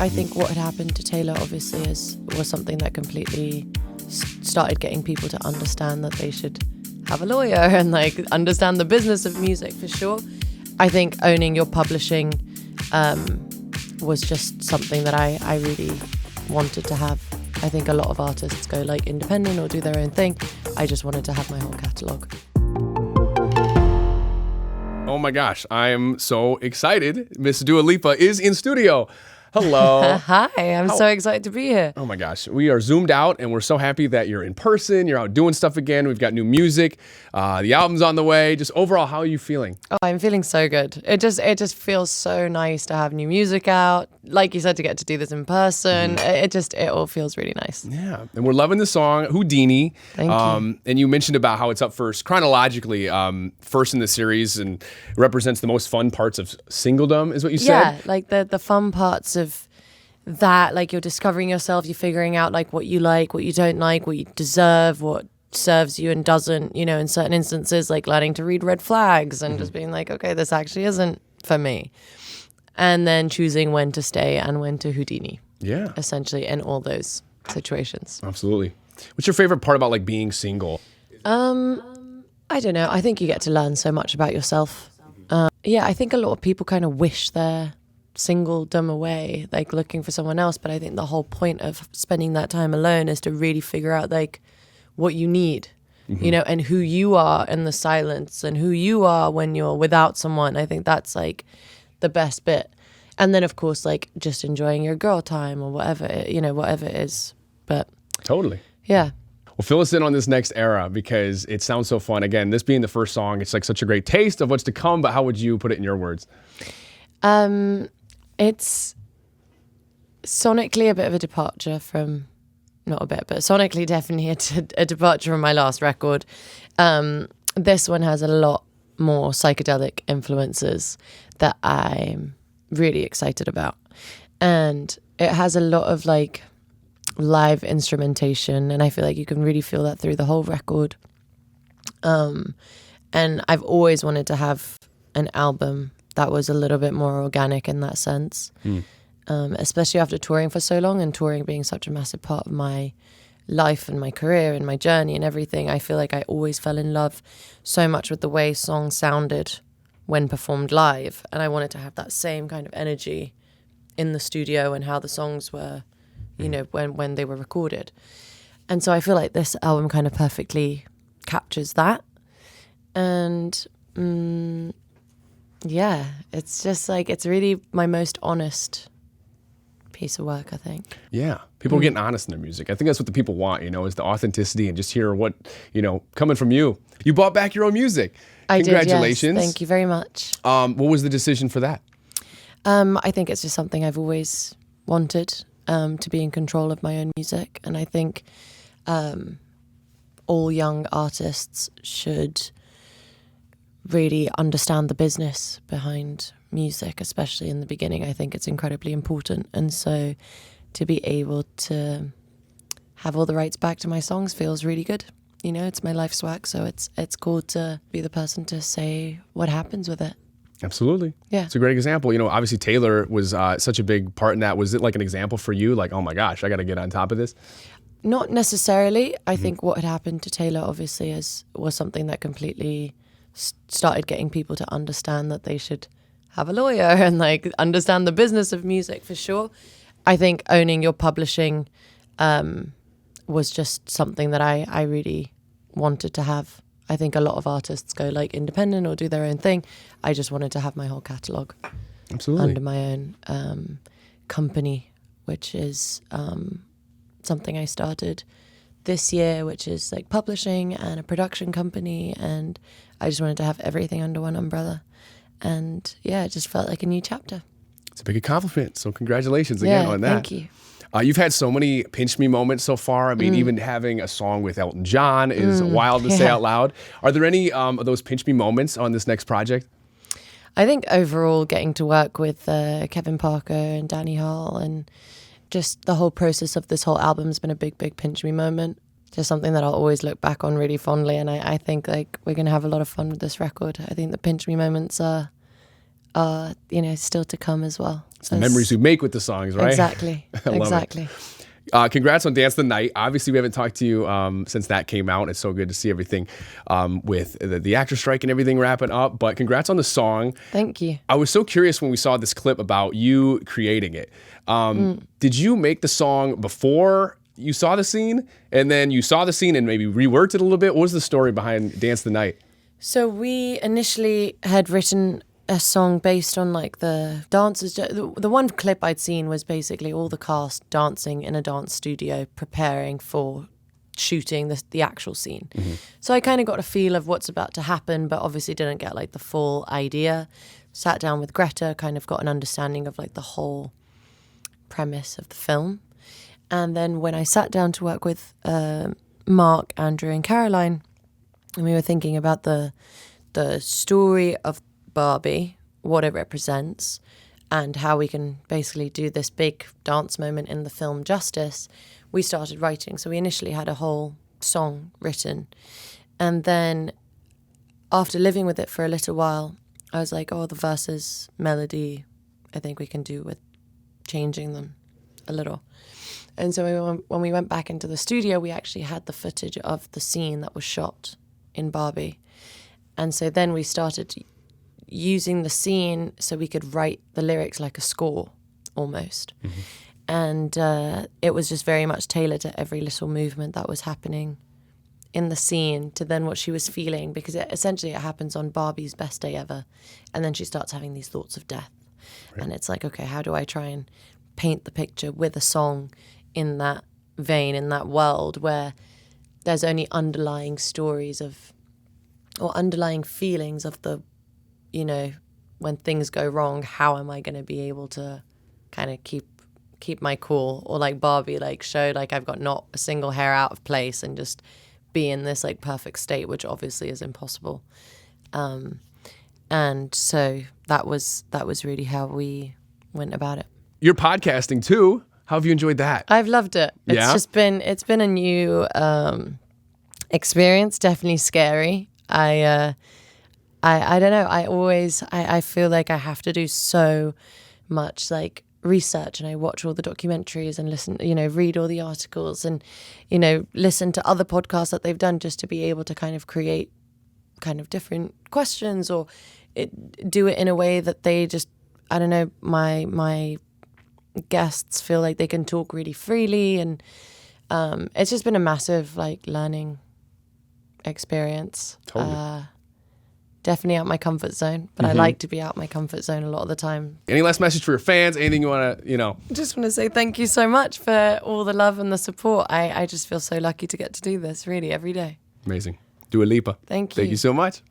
I think what had happened to Taylor obviously was something that completely started getting people to understand that they should have a lawyer and like understand the business of music for sure. I think owning your publishing was just something that I really wanted to have. I think a lot of artists go like independent or do their own thing. I just wanted to have my whole catalogue. Oh my gosh, I am so excited. Miss Dua Lipa is in studio. Hello. Hi, I'm so excited to be here. Oh my gosh, we are zoomed out and we're so happy that you're in person. You're out doing stuff again. We've got new music. The album's on the way. Just overall, how are you feeling? Oh, I'm feeling so good. It just feels so nice to have new music out. Like you said, to get to do this in person. It all feels really nice. Yeah, and we're loving the song Houdini. Thank you. And you mentioned about how it's up first chronologically, first in the series, and represents the most fun parts of singledom, is what you said. Yeah, like the fun parts of that, like you're discovering yourself, you're figuring out like what you don't like, what you deserve, what serves you and doesn't, you know, in certain instances, like learning to read red flags and just being like, okay, this actually isn't for me. And then choosing when to stay and when to Houdini. Yeah. Essentially in all those situations. Absolutely. What's your favorite part about like being single? I don't know. I think you get to learn so much about yourself. Yeah, I think a lot of people kind of wish their singledom away, like looking for someone else. But I think the whole point of spending that time alone is to really figure out like what you need, you know, and who you are in the silence and who you are when you're without someone. I think that's like the best bit. And then of course, like just enjoying your girl time or whatever, you know, whatever it is. But Totally. yeah. Well, fill us in on this next era because it sounds so fun. Again, this being the first song, it's like such a great taste of what's to come, but how would you put it in your words? It's sonically a bit of a departure from, not a bit, but sonically definitely a departure from my last record. This one has a lot more psychedelic influences that I'm really excited about. And it has a lot of like live instrumentation, and I feel like you can really feel that through the whole record. And I've always wanted to have an album that was a little bit more organic in that sense, especially after touring for so long and touring being such a massive part of my life and my career and my journey and everything. I feel like I always fell in love so much with the way songs sounded when performed live, and I wanted to have that same kind of energy in the studio and how the songs were, you know, when they were recorded. And so I feel like this album kind of perfectly captures that. And yeah, it's just like, it's really my most honest piece of work, I think. Yeah. People are getting honest in their music. I think that's what the people want, you know, is the authenticity and just hear what, you know, coming from you. You bought back your own music. I Congratulations. did, yes. Thank you very much. What was the decision for that? I think it's just something I've always wanted, to be in control of my own music. And I think all young artists should really understand the business behind music, especially in the beginning. I think it's incredibly important. And so to be able to have all the rights back to my songs feels really good. You know, it's my life's work, so it's cool to be the person to say what happens with it. Absolutely. Yeah. It's a great example. You know, obviously Taylor was such a big part in that. Was it like an example for you? Like, oh my gosh, I got to get on top of this? Not necessarily. I think what had happened to Taylor obviously was something that completely started getting people to understand that they should have a lawyer and like understand the business of music for sure. I think owning your publishing was just something that I really wanted to have. I think a lot of artists go like independent or do their own thing. I just wanted to have my whole catalogue under my own company, which is something I started this year, which is like publishing and a production company. And I just wanted to have everything under one umbrella. And yeah, it just felt like a new chapter. It's a big accomplishment. So congratulations again on that. Thank you. You've had so many pinch me moments so far. I mean, even having a song with Elton John is wild to say out loud. Are there any of those pinch me moments on this next project? I think overall getting to work with Kevin Parker and Danny Hall and just the whole process of this whole album has been a big, big pinch me moment. Just something that I'll always look back on really fondly. And I think like we're going to have a lot of fun with this record. I think the pinch me moments are are, still to come as well. The memories we make with the songs, right? Exactly. I love Exactly. Congrats on Dance the Night. Obviously, we haven't talked to you since that came out. It's so good to see everything with the actor strike and everything wrapping up. But congrats on the song. Thank you. I was so curious when we saw this clip about you creating it. Did you make the song before you saw the scene? And then you saw the scene and maybe reworked it a little bit? What was the story behind Dance the Night? So we initially had written a song based on like the dancers. The one clip I'd seen was basically all the cast dancing in a dance studio preparing for shooting the actual scene. Mm-hmm. So I kind of got a feel of what's about to happen, but obviously didn't get like the full idea. Sat down with Greta, kind of got an understanding of like the whole premise of the film. And then when I sat down to work with Mark, Andrew and Caroline, and we were thinking about the story of Barbie, what it represents, and how we can basically do this big dance moment in the film justice, we started writing. So we initially had a whole song written. And then after living with it for a little while, I was like, the verses, melody, I think we can do with changing them a little. And so when we went back into the studio, we actually had the footage of the scene that was shot in Barbie. And so then we started using the scene so we could write the lyrics like a score almost. Mm-hmm. And it was just very much tailored to every little movement that was happening in the scene to then what she was feeling, because essentially it happens on Barbie's best day ever, and then she starts having these thoughts of death. Right. And it's like, okay, how do I try and paint the picture with a song in that vein, in that world where there's only underlying stories or underlying feelings of the, when things go wrong, how am I going to be able to kind of keep my cool? Or like Barbie, like show like I've got not a single hair out of place and just be in this like perfect state, which obviously is impossible. And so that was really how we went about it. You're podcasting too. How have you enjoyed that? I've loved it. It's been a new experience, definitely scary. I don't know. I feel like I have to do so much like research, and I watch all the documentaries and listen, read all the articles and, listen to other podcasts that they've done just to be able to kind of create kind of different questions or do it in a way that they just, I don't know, my guests feel like they can talk really freely. And it's just been a massive like learning experience. Totally. Definitely out my comfort zone, but I like to be out my comfort zone a lot of the time. Any last message for your fans? Anything you want to, I just want to say thank you so much for all the love and the support. I just feel so lucky to get to do this really every day. Amazing. Dua Lipa. Thank you. Thank you so much.